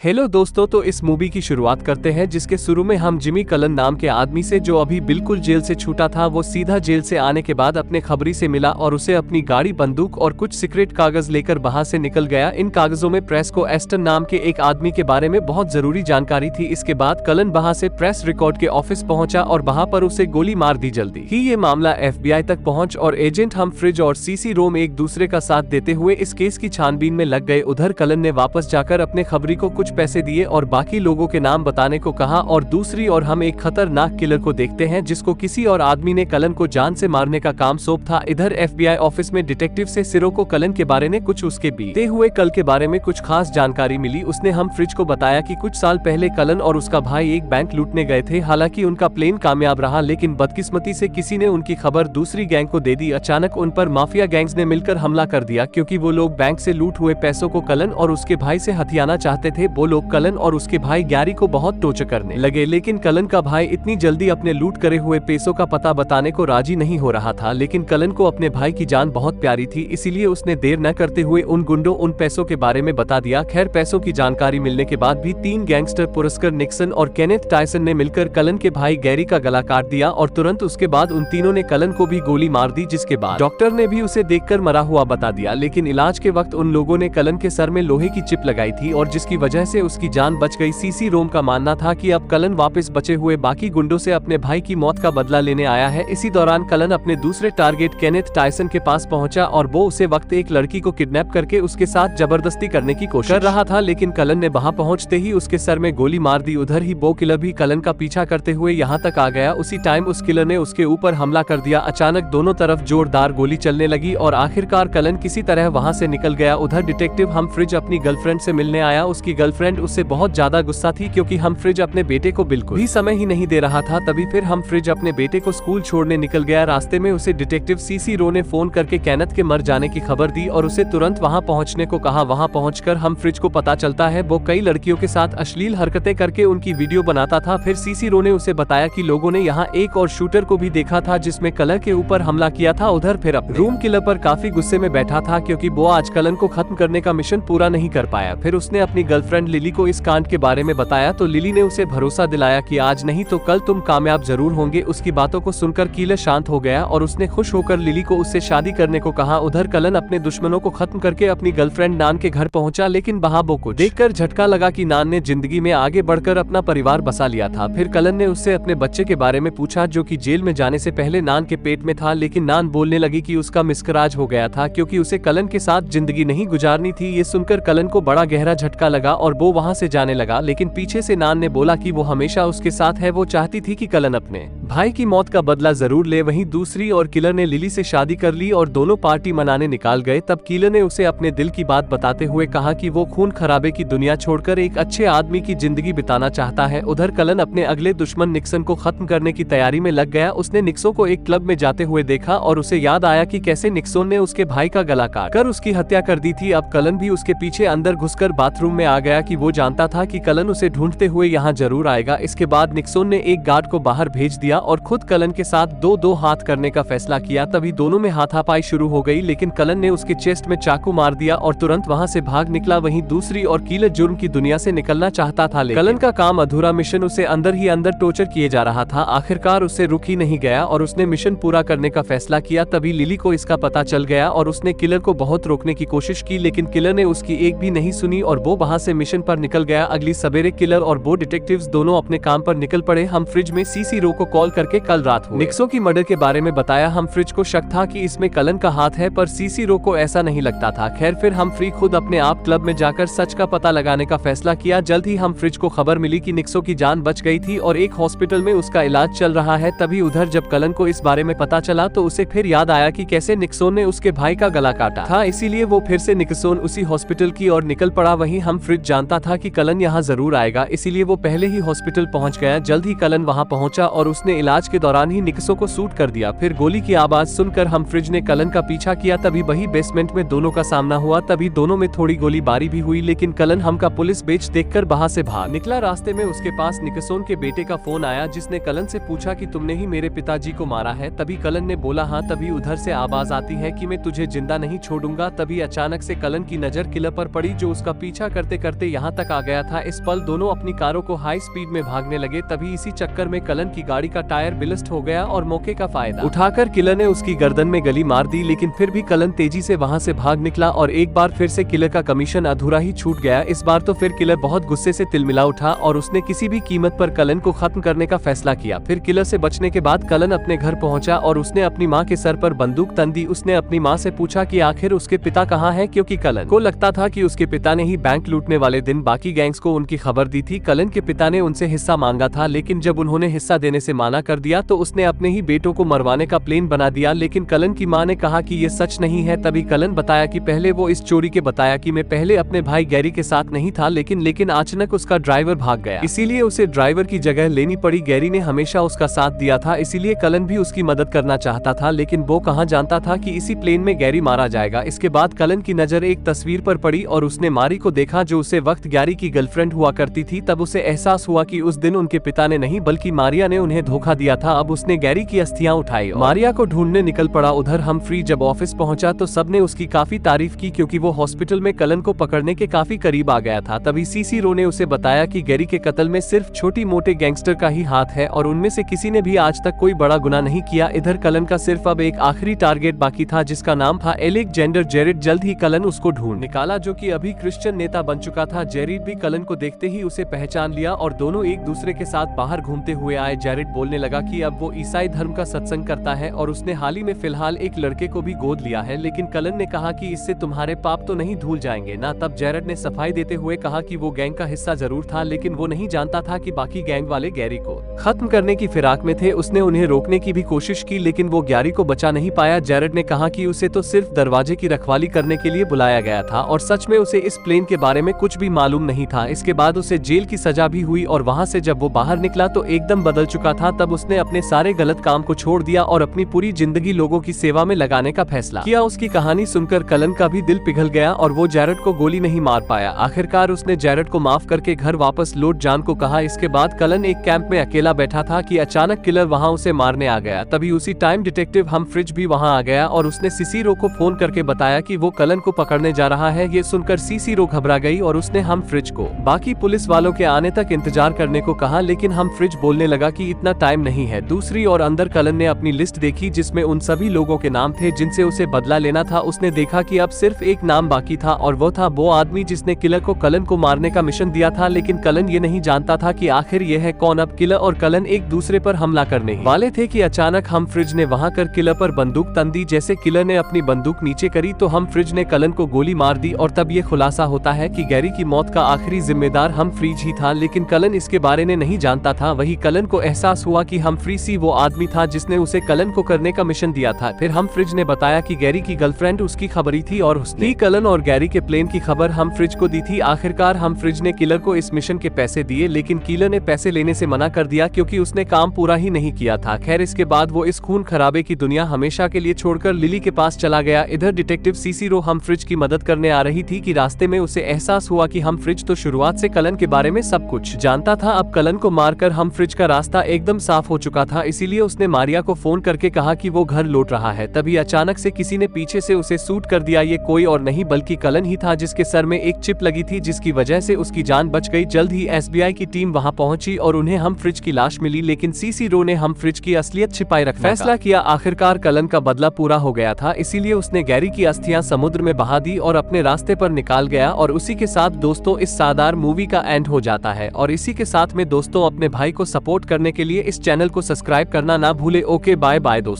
Hello दोस्तों, तो इस मूवी की शुरुआत करते हैं जिसके शुरू में हम जिमी कलन नाम के आदमी से, जो अभी बिल्कुल जेल से छूटा था, वो सीधा जेल से आने के बाद अपने खबरी से मिला और उसे अपनी गाड़ी, बंदूक और कुछ सीक्रेट कागज लेकर वहां से निकल गया। इन कागजों में प्रेस को एस्टन नाम के एक आदमी के बारे में बहुत जरूरी जानकारी थी। इसके बाद कलन वहां से प्रेस रिकॉर्ड के ऑफिस पहुंचा और वहां पर उसे गोली मार दी। जल्दी ही ये मामला FBI तक पहुंच और एजेंट हमफ्रिज और सीसी रोम एक दूसरे का साथ देते हुए इस केस की छानबीन में लग गए। उधर कलन ने वापस जाकर अपने खबरी को कुछ पैसे दिए और बाकी लोगों के नाम बताने को कहा। और दूसरी ओर हम एक खतरनाक किलर को देखते हैं जिसको किसी और आदमी ने कलन को जान से मारने का काम सौंप था। इधर FBI ऑफिस में डिटेक्टिव से सिरो को कलन के बारे में कुछ उसके बीते हुए कल के बारे में कुछ खास जानकारी मिली। उसने हमफ्रिज को बताया कि कुछ साल पहले कलन और उसका भाई एक बैंक लूटने गए थे। हालांकि उनका प्लेन कामयाब रहा, लेकिन बदकिस्मती से किसी ने उनकी खबर दूसरी गैंग को दे दी। अचानक उन पर माफिया गैंग्स ने मिलकर हमला कर दिया, क्योंकि वो लोग बैंक से लूट हुए पैसों को कलन और उसके भाई से हथियाना चाहते थे। वो लोग कलन और उसके भाई गैरी को बहुत टॉर्चर करने लगे, लेकिन कलन का भाई इतनी जल्दी अपने लूट करे हुए पैसों का पता बताने को राजी नहीं हो रहा था। लेकिन कलन को अपने भाई की जान बहुत प्यारी थी, इसीलिए उसने देर न करते हुए उन गुंडों उन पैसों के बारे में बता दिया। खैर, पैसों की जानकारी मिलने के बाद भी तीन गैंगस्टर पुरस्कर निक्सन और केनेथ टायसन ने मिलकर कलन के भाई गैरी का गला काट दिया और तुरंत उसके बाद उन तीनों ने कलन को भी गोली मार दी, जिसके बाद डॉक्टर ने भी उसे देखकर मरा हुआ बता दिया। लेकिन इलाज के वक्त उन लोगों ने कलन के सर में लोहे की चिप लगाई थी और जिसकी वजह से उसकी जान बच गई। सीसी रोम का मानना था कि अब कलन वापस बचे हुए बाकी गुंडों से अपने भाई की मौत का बदला लेने आया है। इसी दौरान कलन अपने दूसरे टारगेट केनेथ टायसन के पास पहुंचा और वो उसे वक्त एक लड़की को किडनैप करके उसके साथ जबरदस्ती करने की कोशिश कर रहा था, लेकिन कलन ने वहां पहुंचते ही उसके सर में गोली मार दी। उधर ही वो किलर भी कलन का पीछा करते हुए यहाँ तक आ गया। उसी टाइम उस किलर ने उसके ऊपर हमला कर दिया। अचानक दोनों तरफ जोरदार गोली चलने लगी और आखिरकार कलन किसी तरह वहां से निकल गया। उधर डिटेक्टिव हमफ्रिज अपनी गर्लफ्रेंड से मिलने आया। उसकी गर्लफ्रेंड उससे बहुत ज्यादा गुस्सा थी, क्योंकि हमफ्रिज अपने बेटे को बिल्कुल भी समय ही नहीं दे रहा था। तभी फिर हमफ्रिज अपने बेटे को स्कूल छोड़ने निकल गया। रास्ते में उसे डिटेक्टिव सीसी रो ने फोन करके केनेथ के मर जाने की खबर दी और उसे तुरंत वहां पहुंचने को कहा। वहां पहुंचकर हमफ्रिज को पता चलता है वो कई लड़कियों के साथ अश्लील हरकतें करके उनकी वीडियो बनाता था। फिर सीसी रो ने उसे बताया कि लोगों ने यहाँ एक और शूटर को भी देखा था जिसमें कलर के ऊपर हमला किया था। उधर फिर अपने रूम किलर पर काफी गुस्से में बैठा था, क्योंकि वो आज कलन को खत्म करने का मिशन पूरा नहीं कर पाया। फिर उसने अपनी गर्लफ्रेंड लिली को इस कांड के बारे में बताया, तो लिली ने उसे भरोसा दिलाया कि आज नहीं तो कल तुम कामयाब जरूर होंगे। उसकी बातों को सुनकर किलर शांत हो गया और उसने खुश होकर लिली को उससे शादी करने को कहा। उधर कलन अपने दुश्मनों को खत्म करके अपनी गर्लफ्रेंड नान के घर पहुंचा, लेकिन वहां वो को देखकर झटका लगा कि नान ने जिंदगी में आगे बढ़कर अपना परिवार बसा लिया था। फिर कलन ने उससे अपने बच्चे के बारे में पूछा, जो कि जेल में जाने से पहले नान के पेट में था। लेकिन नान बोलने लगी कि उसका मिस्कराज हो गया था, क्योंकि उसे कलन के साथ जिंदगी नहीं गुजारनी थी। ये सुनकर कलन को बड़ा गहरा झटका लगा और वो वहां से जाने लगा। लेकिन पीछे से नान ने बोला कि वो हमेशा उसके साथ है। वो चाहती थी कि कलन अपने भाई की मौत का बदला जरूर ले। वहीं दूसरी ओर किलर ने लिली से शादी कर ली और दोनों पार्टी मनाने निकाल गए। तब किलर ने उसे अपने दिल की बात बताते हुए कहा कि वो खून खराबे की दुनिया छोड़कर एक अच्छे आदमी की जिंदगी बिताना चाहता है। उधर कलन अपने अगले दुश्मन निक्सन को खत्म करने की तैयारी में लग गया। उसने निक्सो को एक क्लब में जाते हुए देखा और उसे याद आया कि कैसे निक्सोन ने उसके भाई का गला काट कर उसकी हत्या कर दी थी। अब कलन भी उसके पीछे अंदर घुसकर बाथरूम में आ गया कि वो जानता था कि कलन उसे ढूंढते हुए यहाँ जरूर आएगा। इसके बाद निक्सोन ने एक गार्ड को बाहर भेज दिया और खुद कलन के साथ दो हाथ करने का फैसला किया। तभी दोनों में हाथापाई शुरू हो गई, लेकिन कलन ने उसके चेस्ट में चाकू मार दिया और तुरंत वहां से भाग निकला। वहीं दूसरी ओर किलर जुर्म की दुनिया से निकलना चाहता था, लेकिन कलन का काम अधूरा, मिशन उसे अंदर ही अंदर टॉर्चर किए जा रहा था। आखिरकार उससे रुक ही नहीं गया और उसने मिशन पूरा करने का फैसला किया। तभी लिली को इसका पता चल गया और उसने किलर को बहुत रोकने की कोशिश की, लेकिन किलर ने उसकी एक भी नहीं सुनी और वो वहां से मिशन पर निकल गया। अगली सवेरे किलर और वो डिटेक्टिव्स दोनों अपने काम पर निकल पड़े। हमफ्रिज में सीसी रो को कॉल करके कल रात हुए निक्सो की मर्डर के बारे में बताया। हमफ्रिज को शक था कि इसमें कलन का हाथ है, पर सीसी रो को ऐसा नहीं लगता था। खैर, फिर हमफ्री खुद अपने आप क्लब में जाकर सच का पता लगाने का फैसला किया। जल्द ही हमफ्रिज को खबर मिली कि निक्सो की जान बच गई थी और एक हॉस्पिटल में उसका इलाज चल रहा है। तभी उधर जब कलन को इस बारे में पता चला तो उसे फिर याद आया कि कैसे निक्सोन ने उसके भाई का गला काटा था, इसीलिए वो फिर से निक्सोन उसी हॉस्पिटल की ओर निकल पड़ा। वहीं हमफ्रिज जानता था कि कलन यहाँ जरूर आएगा, इसीलिए वो पहले ही हॉस्पिटल पहुँच गया। जल्द ही कलन वहाँ पहुँचा और उसने इलाज के दौरान ही निकसों को शूट कर दिया। फिर गोली की आवाज सुनकर हम फ्रिज ने कलन का पीछा किया, तभी वही बेसमेंट में दोनों का सामना हुआ। तभी दोनों में थोड़ी गोलीबारी भी हुई, लेकिन कलन हम का पुलिस बेच देखकर वहां से भाग निकला। रास्ते में उसके पास निकसोन के बेटे का फोन आया, जिसने कलन से पूछा कि तुमने ही मेरे पिताजी को मारा है। तभी कलन ने बोला हाँ। तभी उधर से आवाज आती है कि मैं तुझे जिंदा नहीं छोड़ूंगा। तभी अचानक से कलन की नजर किलर पर पड़ी, जो उसका पीछा करते करते यहाँ तक आ गया था। इस पल दोनों अपनी कारों को हाई स्पीड में भागने लगे। तभी इसी चक्कर में कलन की गाड़ी का टायर ब्लास्ट हो गया और मौके का फायदा उठाकर किलर ने उसकी गर्दन में गली मार दी। लेकिन फिर भी कलन तेजी से वहां से भाग निकला और एक बार फिर से किलर का कमीशन अधूरा ही छूट गया। इस बार तो फिर किलर बहुत गुस्से से तिलमिला उठा और उसने किसी भी कीमत पर कलन को खत्म करने का फैसला किया। फिर किलर से बचने के बाद कलन अपने घर पहुंचा और उसने अपनी मां के सर पर बंदूक तन दी। उसने अपनी मां से पूछा कि आखिर उसके पिता कहाँ हैं, क्योंकि कलन को लगता था कि उसके पिता ने ही बैंक लूटने वाले दिन बाकी गैंग्स को उनकी खबर दी थी। कलन के पिता ने उनसे हिस्सा मांगा था, लेकिन जब उन्होंने हिस्सा देने से माना कर दिया तो उसने अपने ही बेटों को मरवाने का प्लान बना दिया। लेकिन कलन की मां ने कहा कि ये सच नहीं है। तभी कलन बताया कि पहले वो इस चोरी के बताया कि मैं पहले अपने भाई गैरी के साथ नहीं था, लेकिन अचानक उसका ड्राइवर भाग गया, इसीलिए उसे ड्राइवर की जगह लेनी पड़ी। गैरी ने हमेशा उसका साथ दिया था, इसीलिए कलन भी उसकी मदद करना चाहता था, लेकिन वो कहाँ जानता था कि इसी प्लेन में गैरी मारा जाएगा। इसके बाद कलन की नजर एक तस्वीर पर पड़ी और उसने मारी को देखा, जो उसे वक्त गैरी की गर्लफ्रेंड हुआ करती थी। तब उसे एहसास हुआ कि उस दिन उनके पिता ने नहीं बल्कि मारिया ने उन्हें धोखा दिया था। अब उसने गैरी की अस्थियां उठाई, मारिया को ढूंढने निकल पड़ा। उधर हमफ्री जब ऑफिस पहुंचा तो सबने उसकी काफी तारीफ की, क्योंकि वो हॉस्पिटल में कलन को पकड़ने के काफी करीब आ गया था। तभी सीसी रो ने उसे बताया कि गैरी के कत्ल में सिर्फ छोटी मोटे गैंगस्टर का ही हाथ है और उनमें से किसी ने भी आज तक कोई बड़ा गुनाह नहीं किया। इधर कलन का सिर्फ अब एक आखिरी टारगेट बाकी था, जिसका नाम था एलेक्जेंडर जेरेड। जल्द ही कलन उसको ढूंढ निकाला, जो कि अभी क्रिश्चियन नेता बन चुका था। जेरेड भी कलन को देखते ही उसे पहचान लिया और दोनों एक दूसरे के साथ बाहर घूमते हुए आए। जेरेड बोलने लगा कि अब वो ईसाई धर्म का सत्संग करता है और उसने हाल ही में फिलहाल एक लड़के को भी गोद लिया है। लेकिन कलन ने कहा कि इससे तुम्हारे पाप तो नहीं धुल जाएंगे ना। तब जेरेड ने सफाई देते हुए कहा कि वो गैंग का हिस्सा जरूर था, लेकिन वो नहीं जानता था कि बाकी गैंग वाले गैरी को खत्म करने की फिराक में थे। उसने उन्हें रोकने की भी कोशिश की, लेकिन वो गैरी को बचा नहीं पाया। जेरेड ने कहा कि उसे तो सिर्फ दरवाजे की रखवाली करने के लिए बुलाया गया था और सच में उसे इस प्लेन के बारे में कुछ भी मालूम नहीं था। इसके बाद उसे जेल की सजा भी हुई और वहाँ से जब वो बाहर निकला तो एकदम बदल चुका था। तब उसने अपने सारे गलत काम को छोड़ दिया और अपनी पूरी जिंदगी लोगों की सेवा में लगाने का फैसला किया। उसकी कहानी सुनकर कलन का भी दिल पिघल गया और वो जेरेड को गोली नहीं मार पाया। आखिरकार उसने जेरेड को माफ करके घर वापस लौट जान को कहा। इसके बाद कलन एक कैंप में अकेला बैठा था कि अचानक किलर वहाँ उसे मारने आ गया। तभी उसी टाइम डिटेक्टिव हमफ्रिज भी वहाँ आ गया और उसने सीसीरो को फोन करके बताया कि वो कलन को पकड़ने जा रहा है। ये सुनकर सीसीरो घबरा गई और उसने हमफ्रिज को बाकी पुलिस वालों के आने तक इंतजार करने को कहा, लेकिन हमफ्रिज बोलने लगा कि इतना टाइम नहीं है। दूसरी ओर अंदर कलन ने अपनी लिस्ट देखी, जिसमें उन सभी लोगों के नाम थे जिनसे उसे बदला लेना था। उसने देखा कि अब सिर्फ एक नाम बाकी था और वो था वो आदमी जिसने किलर को कलन को मारने का मिशन दिया था। लेकिन कलन ये नहीं जानता था कि आखिर ये है कौन। अब किलर और कलन एक दूसरे पर हमला करने वाले थे कि अचानक हमफ्रिज ने वहां कर किलर पर बंदूक तन दी। जैसे किलर ने अपनी बंदूक नीचे करी तो हमफ्रिज ने कलन को गोली मार दी और तब ये खुलासा होता है कि गैरी की मौत का आखिरी जिम्मेदार हमफ्रिज ही था। लेकिन कलन इसके बारे में नहीं जानता था। वही कलन को एहसास हुआ कि हमफ्रिज ही वो आदमी था जिसने उसे कलन को करने का मिशन दिया था। फिर हमफ्रिज ने बताया कि गैरी की गर्लफ्रेंड उसकी खबरी थी और उसने कलन और गैरी के प्लेन की खबर हमफ्रिज को दी थी। आखिरकार हमफ्रिज ने किलर को इस मिशन के पैसे दिए, लेकिन किलर ने पैसे लेने से मना कर दिया क्योंकि उसने काम पूरा ही नहीं किया था। खैर, इसके बाद वो इस खून खराबे की दुनिया हमेशा के लिए छोड़कर लिली के पास चला गया। इधर डिटेक्टिव सीसीरो हमफ्रिज की मदद करने आ रही थी कि रास्ते में उसे एहसास हुआ कि हमफ्रिज तो शुरुआत से कलन के बारे में सब कुछ जानता था। अब कलन को मारकर हमफ्रिज का रास्ता एकदम साफ हो चुका था, इसीलिए उसने मारिया को फोन करके कहा कि वो घर लौट रहा है। तभी अचानक से किसी ने पीछे से उसे शूट कर दिया। ये कोई और नहीं बल्कि कलन ही था, जिसके सर में एक चिप लगी थी, जिसकी वजह से उसकी जान बच गई। जल्द ही एसबीआई की टीम वहां पहुंची और उन्हें हमफ्रिज की लाश मिली, लेकिन सीसीरो ने हमफ्रिज की असलियत छिपाए रखने का फैसला किया। आखिरकार कलन का बदला पूरा हो गया था, इसीलिए उसने गैरी की अस्थियां समुद्र में बहा दी और अपने रास्ते पर निकाल गया। और उसी के साथ दोस्तों इस शानदार मूवी का एंड हो जाता है। और इसी के साथ में दोस्तों अपने भाई को सपोर्ट करने के लिए इस चैनल को सब्सक्राइब करना ना भूले। ओके, बाय बाय दोस्तों।